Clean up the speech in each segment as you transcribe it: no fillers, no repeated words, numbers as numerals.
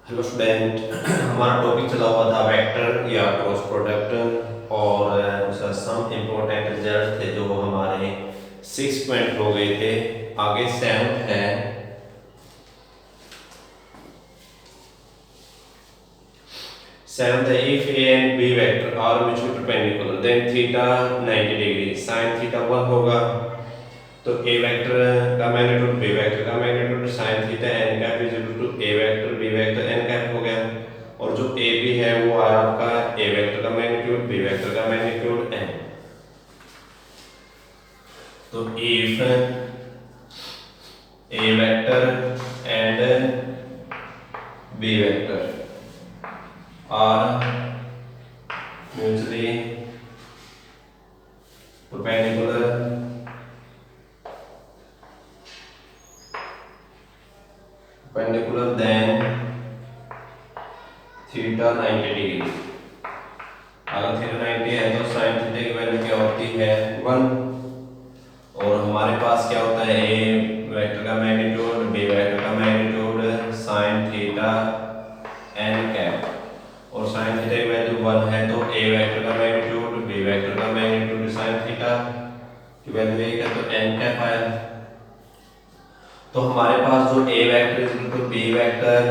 Hello student. हमारा topic चला हुआ था वेक्टर या क्रॉस प्रोडक्ट और उसका सम इम्पोर्टेंट रिजल्ट थे जो हमारे 6 पॉइंट हो गए थे। आगे 7th है। 7th है if A and B vector are mutually perpendicular then theta 90 degree sine theta 1 होगा। तो ए वेक्टर का मैग्नीट्यूड बी वेक्टर का magnitude sine theta N cap is equal to A vector B vector n cap हो गया। और जो A B है वो आया आपका ए वेक्टर का मैग्नीट्यूड बी वेक्टर का मैग्नीट्यूड एन। तो if A vector and B vector are mutually perpendicular then theta 90 degree. अगर थीटा 90 है तो साइन थीटा की वैल्यू क्या होती है 1। और हमारे पास क्या होता है ए वेक्टर का मैग्नीट्यूड बी वेक्टर का magnitude sine theta N cap. और साइन थीटा की वैल्यू 1 है तो ए वेक्टर का मैग्नीट्यूड बी वेक्टर का मैग्नीट्यूड साइन थीटा की वैल्यू एक है तो एन कैप आया। तो हमारे पास जो A vector is equal to B vector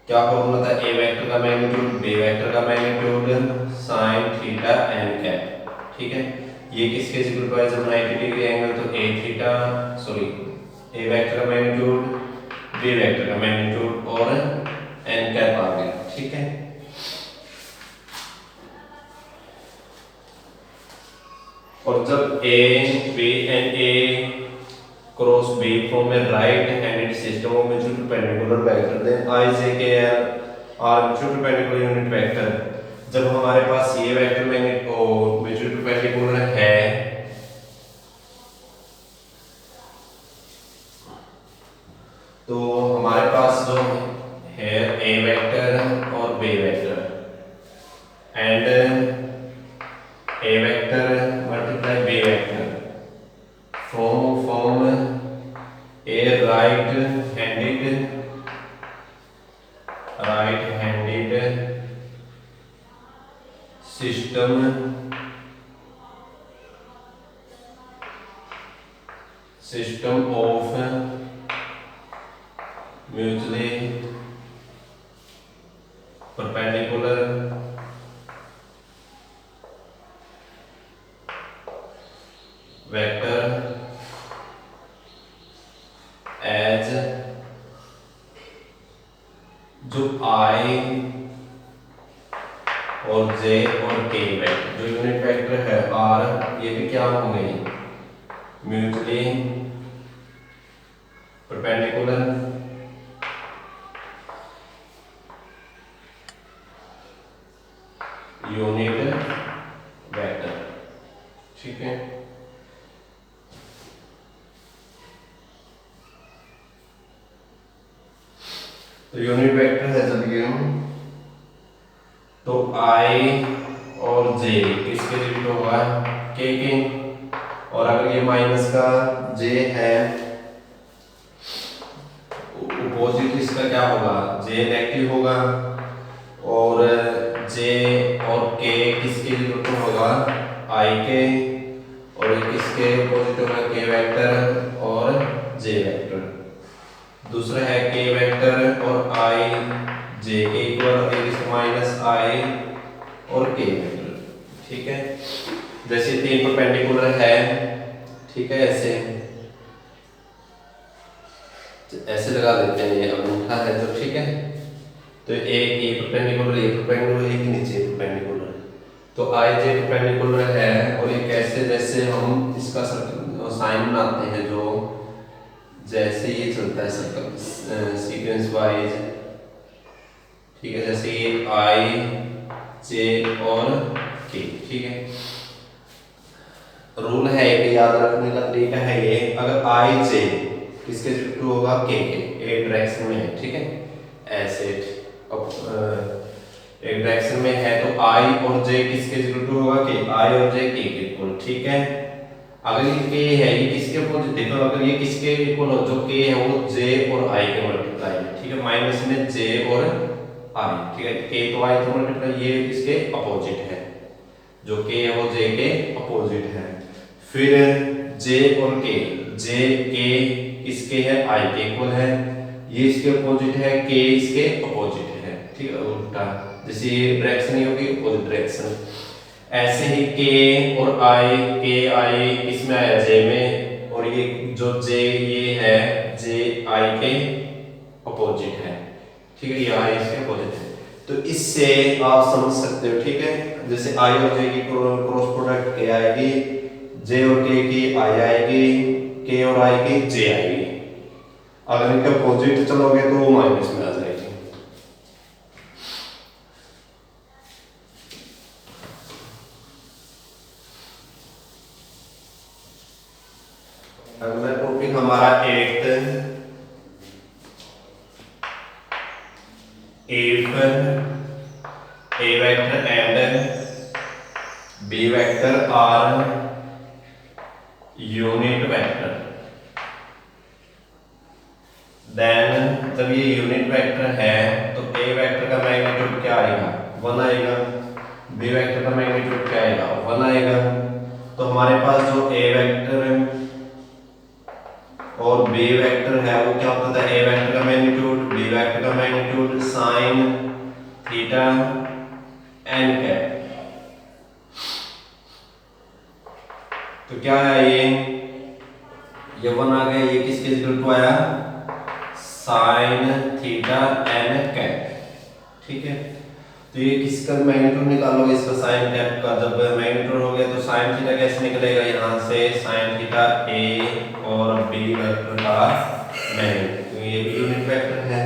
क्या फॉर्मूला था ए वेक्टर का मैग्नीट्यूड बी वेक्टर का magnitude sine theta N cap. ठीक है, ये किसके इक्वल टू है जब 90 डिग्री एंगल तो ए थीटा ए वेक्टर का मैग्नीट्यूड बी वेक्टर का मैग्नीट्यूड और एन कैप आ गया। ठीक है, और जब A B and A cross B from a right handed system of mutual perpendicular vector then I J K are mutual perpendicular unit vector. जब हमारे पास ये वेक्टर म्यूचुअल परपेंडिकुलर है तो हमारे पास जो है ए वेक्टर और B vector and A vector multiply B vector from a right handed system of mutually perpendicular vector as जो आई और जे और के वेक्टर जो यूनिट वेक्टर है आर ये भी क्या होंगे म्यूचुअली परपेंडिकुलर यूनिट वेक्टर। ठीक है, तो यूनिट वेक्टर है जब ये तो आई और जे किसके रिलेटेड होगा के। और अगर ये माइनस का जे है अपोजिट इसका क्या होगा जे नेगेटिव होगा। और जे और के किसके रिलेटेड होगा आई के। और किसके अपोजिट होगा के वेक्टर और जे वेक्टर। दूसरा है के वेक्टर और आई जे के इक्वल माइनस आई और के वेक्टर। ठीक है, जैसे तीन परपेंडिकुलर है। ठीक है, ऐसे लगा देते हैं ये अंगूठा है जो। ठीक है, तो एक ये परपेंडिकुलर एक नीचे परपेंडिकुलर तो आई जे परपेंडिकुलर है। और ये कैसे जैसे हम इसका साइन बनाते हैं जो जैसे ये चलता है सर्कल सीक्वेंस वाइज। ठीक है, जैसे ये आई जे और के। ठीक है, रूल है एक याद रखने का तरीका है ये अगर आई जे किसके टू होगा के एक डायरेक्शन में है। ठीक है, ऐसे एक डायरेक्शन में है तो आई और जे किसके टू होगा के आई और जे के इक्वल। ठीक है, अगर ये k है, ये किसके अपोजिट, देखो अगर ये किसके इक्वल हो, जो k है वो j और i के मल्टीप्लाई है, ठीक है, माइनस में j और i, ठीक है, k तो i तो मल्टीप्लाई, ये इसके अपोजिट है, जो k है वो j के अपोजिट है। फिर j और k, j k किसके है, i के इक्वल है, ये इसके अपोजिट है, k इसके अपोजिट है, ठीक है, उल्टा, जैसे डायरेक्शन ही होगी अपोजिट डायरेक्शन। ऐसे ही k और i, k i इसमें आया j में, और ये जो j ये है j i के अपोजिट है, ठीक है, ये i इसके अपोजिट है। तो इससे आप समझ सकते हो, ठीक है, जैसे i और j की क्रॉस प्रोडक्ट k आएगी, j और k की i आएगी, k और i की j आएगी। अगर इनके अपोजिट चलोगे तो वो माइनस में आ जाएगी। अगला टॉपिक हमारा eight, if a vector and b vector are unit vector, then जब ये यूनिट वेक्टर है तो a वेक्टर का मैग्नीट्यूड क्या आएगा, 1 आएगा, b वेक्टर का मैग्नीट्यूड क्या आएगा, 1 आएगा। तो हमारे पास जो a वेक्टर और b वेक्टर है वो क्या होता है, a वेक्टर का मैग्नीट्यूड, b वेक्टर का magnitude sine theta N cap. तो क्या है ये 1 आ गया, ये किसके इक्वल टू आया, साइन थीटा एन कैप, ठीक है। तो ये किसका मैग्नीट्यूड निकालोगे, इसका साइन कैप का, जब मैग्नीट्यूड हो गया तो साइन थीटा कैसे निकलेगा, यहाँ से साइन थीटा a और b वेक्टर का मैग्नीट्यूड, तो ये भी यूनिट वेक्टर है।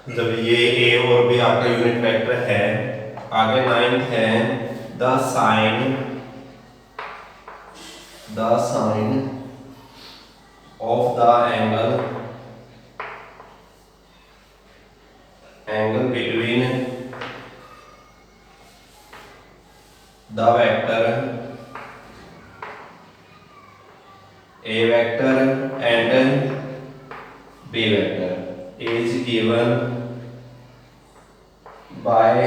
जब ये a और b आपका यूनिट वेक्टर है, आगे 9th है, the sine of the angle between the vector a vector and b vector is given by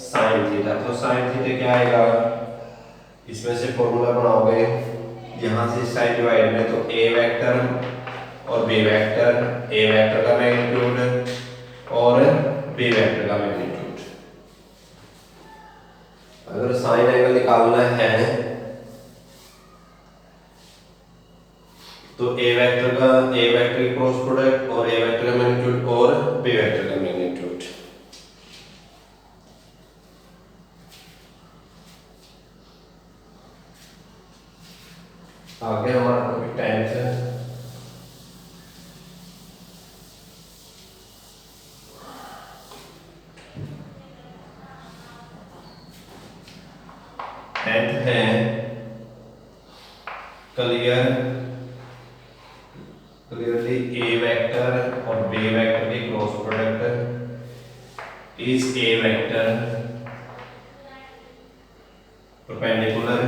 sine theta. तो साइन थीटा क्या आएगा, इसमें से फॉर्मूला बनाओगे, यहाँ से साइड डिवाइड में, तो a वेक्टर और b वेक्टर, a वेक्टर का मैग्नीट्यूड और b वेक्टर का मैग्नीट्यूड। अगर साइन एंगल निकालना है तो a वेक्टर की क्रॉस प्रोडक्ट और a वेक्टर का मैग्नीट्यूड और b वेक्टर का मैग्नीट्यूड। आगे हमारा टॉपिक 10th है, क्लियरली a वेक्टर और b वेक्टर की cross product is a vector perpendicular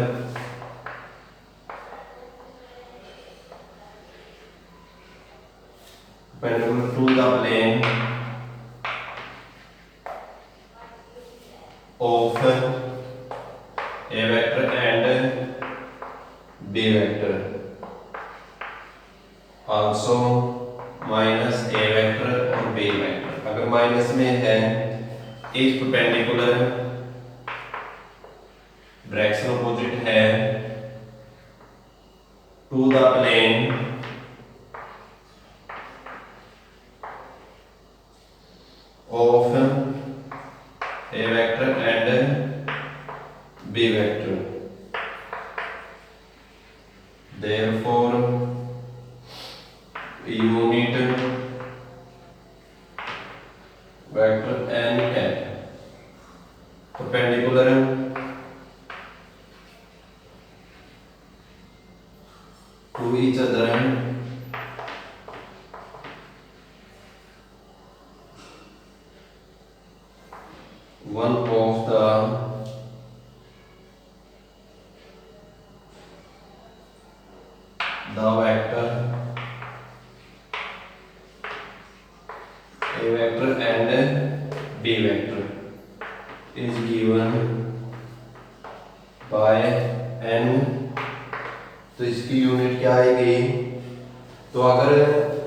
to the plane of a vector and b vector, also minus a vector और b vector। अगर minus में है, इज परपेंडिकुलर, डायरेक्शन अपोजिट है, to the plane of a vector and b vector, therefore unit vector n cap perpendicular to each other one of the by n, तो इसकी unit क्या आएगी? तो अगर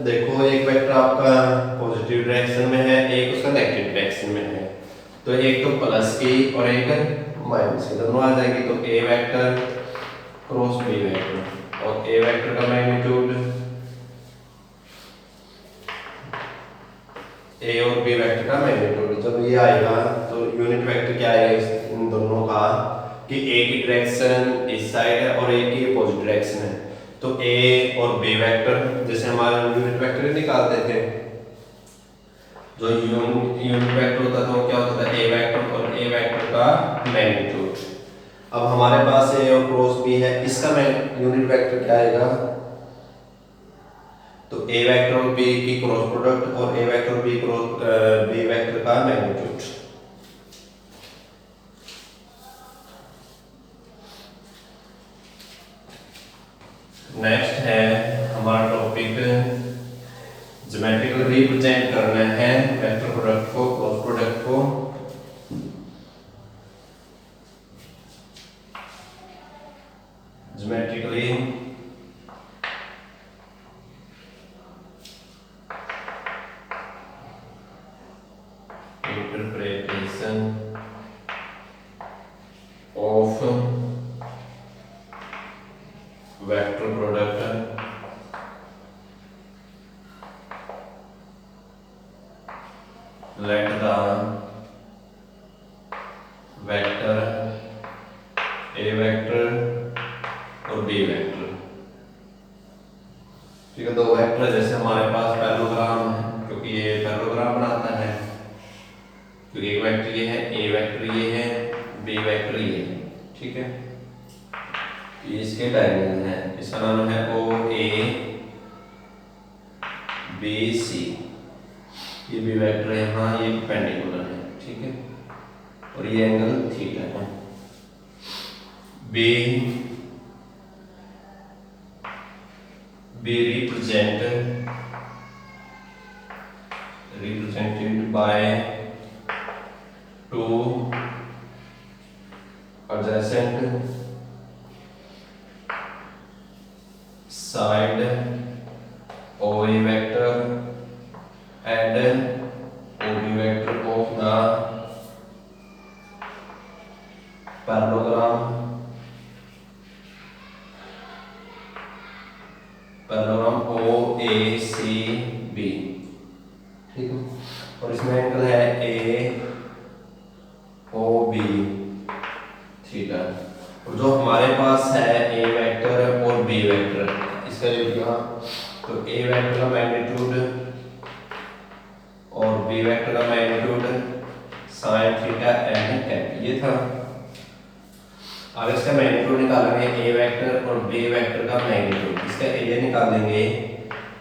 देखो एक वेक्टर आपका पॉजिटिव डायरेक्शन में है, एक उसका नेगेटिव डायरेक्शन में है, तो एक तो प्लस की और एक माइनस की, दोनों आ जाएगी। तो A vector cross B vector, और ए वेक्टर का मैग्नीट्यूड ए और बी वेक्टर का मैग्नीट्यूड जब ये आएगा तो यूनिट वेक्टर क्या आएगा इन दोनों का, कि ए की डायरेक्शन इस साइड है और ए की अपोजिट डायरेक्शन है। तो ए और बी वेक्टर जैसे हमारे यूनिट वेक्टर निकालते थे, जो यूनिट वेक्टर होता था वो क्या होता था? ए वेक्टर और ए वेक्टर का मैग्नीट्यूड। अब हमारे पास ए और क्रॉस बी है, इसका यूनिट वेक्टर क्या आएगा? तो ए वेक्टर और बी की क्रॉस प्रोडक्ट और ए वेक्टर और बी वेक्टर का मैग्नीट्यूड। नेक्स्ट है हमारा टॉपिक ज्योमेट्रिकल रिप्रेजेंट करना है वेक्टर प्रोडक्ट को, क्रॉस प्रोडक्ट को। Geometrically interpretation of vector product let the vector a vector और b vector, ठीक है। दो वेक्टर जैसे हमारे पास पैरेललोग्राम है, क्योंकि ये पैरेललोग्राम बनाता है, क्योंकि एक वेक्टर ये है, a वेक्टर ये है, b वेक्टर ये है, ठीक है। ये इसके डायगोनल है, इसका नाम है ओ ए बी सी। ये भी वेक्टर है यहाँ, ये पेंडिकुलर है, ठीक है, और ये एंगल थीटा है। B represented by two adjacent side OA vector and OB vector of the parallelogram OACB, ठीक है। और इसमें एंगल है AOB थीटा। और जो हमारे पास है A वेक्टर और B वेक्टर, इसका लिखा तो A वेक्टर का मैग्नीट्यूड और B वेक्टर का magnitude sin theta n cap, ये था। अब इसका मैग्नीट्यूड निकालेंगे, A वेक्टर और B वेक्टर का मैग्नीट्यूड, इसका एरिया निकालेंगे,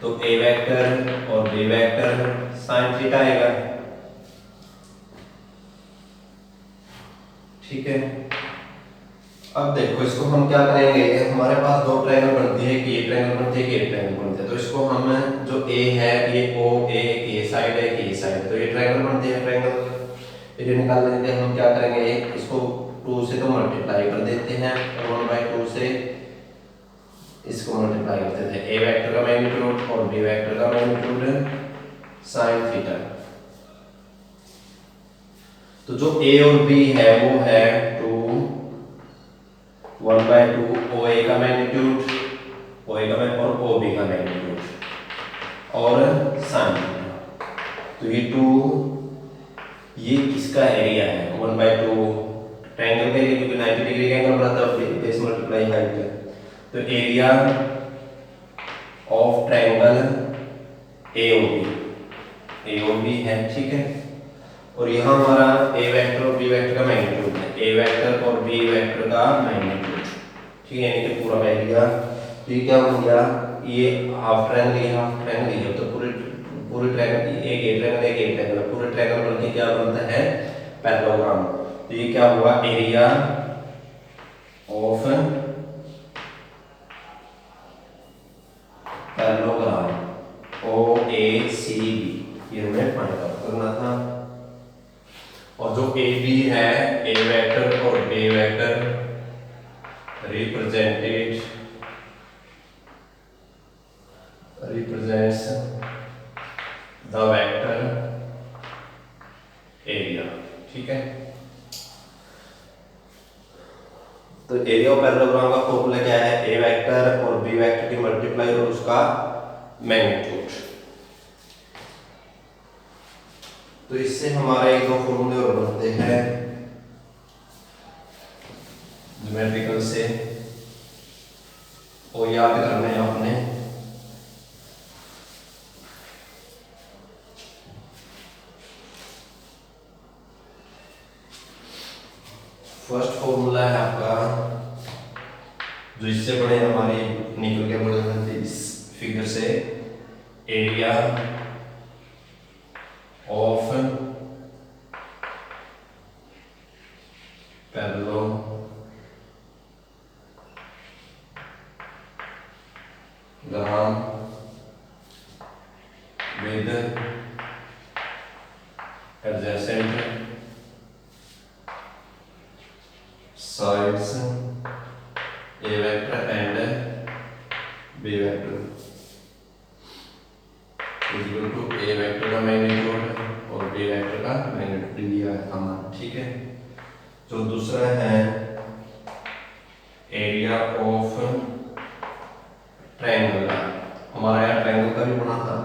तो A वेक्टर और B वेक्टर sin थीटा आएगा, ठीक है। अब देखो इसको हम क्या करेंगे, हमारे पास दो ट्रायंगल बनती है, कि ये ट्रायंगल बनती है, कि ये ट्रायंगल बनती है। तो इसको हम जो A है ये O A की ये साइड है, कि ये साइड है, तो ये ट्रायंगल बनती है, ट्रायंगल एरिया निकालने के लिए हम क्या करेंगे, इसको 2 से तो मल्टीप्लाई कर देते हैं और 1/2 से इसको मल्टीप्लाई कर देते हैं। A वेक्टर का मैग्नीट्यूड और B वेक्टर का मैग्नीट्यूड sin थीटा। तो जो A और B है वो है 1/2 OA का मैग्नीट्यूड, OA का और OB का मैग्नीट्यूड और sin थीटा। तो ये 2 ये किसका एरिया है, 1/2 ट्रायंगल का एरिया, क्योंकि 90 डिग्री का एंगल बनाता है, बेस मल्टीप्लाई हाइट है। तो एरिया ऑफ ट्रायंगल AOB है, ठीक है। और यहाँ हमारा A वेक्टर और B वेक्टर का मैग्नीट्यूड है, A वेक्टर और B वेक्टर का मैग्नीट्यूड, ठीक है, यानी कि पूरा एरिया। तो ये क्या हो गया, ये हाफ ट्रायंगल, ये हाफ ट्रायंगल, ये तो पूरे ट्रायंगल, एक ए ट्रायंगल एक ए ट्रायंगल, पूरे ट्रायंगल बनके क्या बनता है, पैरेललोग्राम। तो ये क्या हुआ, एरिया ऑफ पैरेललोग्राम OACB, ये हमें फाइंड आउट करना था। और जो AB है, A vector A vector represents the vector area। ठीक है, तो एरिया ऑफ पैरेललोग्राम का फॉर्मूला क्या है? ए वेक्टर और बी वेक्टर की मल्टीप्लाई और उसका मैग्नीट्यूड। तो इससे हमारे एक दो फॉर्मूले और बनते हैं ज्योमेट्रिकल से, और याद करने हैं आपने। फर्स्ट फॉर्मूला है आपका, जो इससे बड़े हमारी निकल के बड़े बनते इस फिगर से, area of parallelogram with adjacent sides A vector and B vector is equal to A vector का मैग्नीट्यूड और B vector का मैग्नीट्यूड दिया है हमारा। ठीक है, जो दूसरा है एरिया ऑफ ट्रायंगल, हमारा यहाँ ट्रायंगल का भी बना था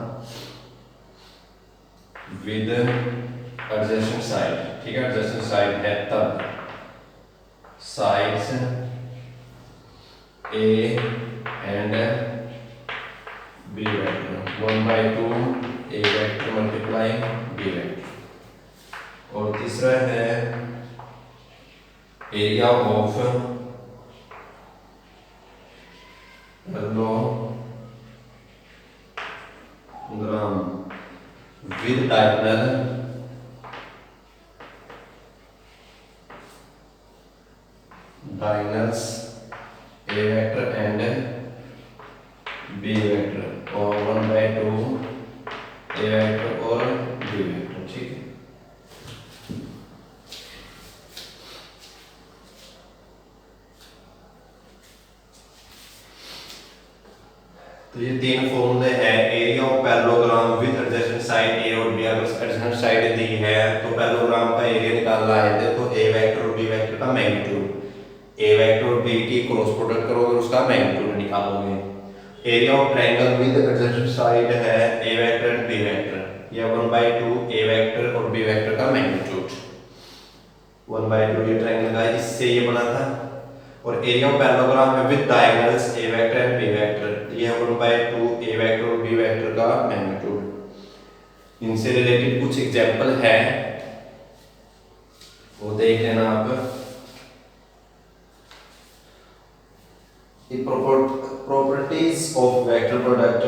विद एडजेसेंट साइड। ठीक है, एडजेसेंट साइड है तब sides A and B vector 1/2 A vector multiply B vector। और तीसरा है area of parallelogram with diagonal diagonals A vector and B vector और 1/2 A vector और B vector। ठीक है, तो ये तीन फॉर्मूले हैं। Area of parallelogram with adjacent side A और B, अगर एडजेसेंट साइड दी है तो पैरेललोग्राम का एरिया निकालना है। देखो A वेक्टर और B वेक्टर का मैग्नीट्यूड, ए वेक्टर और बी की क्रॉस प्रोडक्ट करोगे उसका मैग्नीट्यूड निकालोगे। Area of triangle with adjacent side है A vector and B vector, ये 1/2 ए वेक्टर और बी वेक्टर का मैग्नीट्यूड 1/2 ये ट्रायंगल का, इससे ये बना था। और एरिया ऑफ पैरेललोग्राम है with diagonals A vector and B vector, ये 1/2 ए वेक्टर और बी वेक्टर का मैग्नीट्यूड। इनसे रिलेटेड कुछ एग्जांपल है, वो देख लेना आप। The properties of vector product,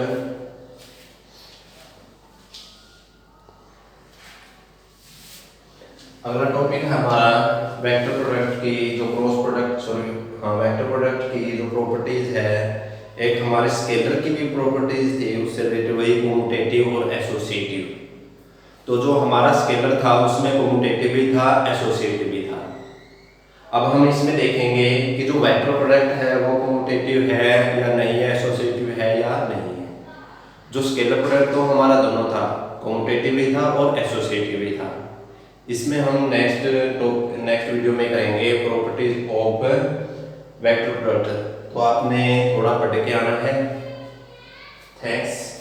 अगला टॉपिक है हमारा वेक्टर प्रोडक्ट की जो वेक्टर प्रोडक्ट की जो प्रॉपर्टीज है। एक हमारे स्केलर की भी प्रॉपर्टीज थी, उससे रिलेटेड वही कम्यूटेटिव और एसोसिएटिव। तो जो हमारा स्केलर था उसमें कम्यूटेटिव भी था, एसोसिएटिव भी था। अब हम इसमें देखेंगे कि जो वेक्टर प्रोडक्ट है वो कम्यूटेटिव है या नहीं है, एसोसिएटिव है या नहीं है। जो स्केलर प्रोडक्ट तो हमारा दोनों था, कम्यूटेटिव भी था और एसोसिएटिव भी था। इसमें हम नेक्स्ट वीडियो में करेंगे प्रॉपर्टीज ऑफ वेक्टर प्रोडक्ट। तो आपने थोड़ा पढ़ के आना है। थैंक्स।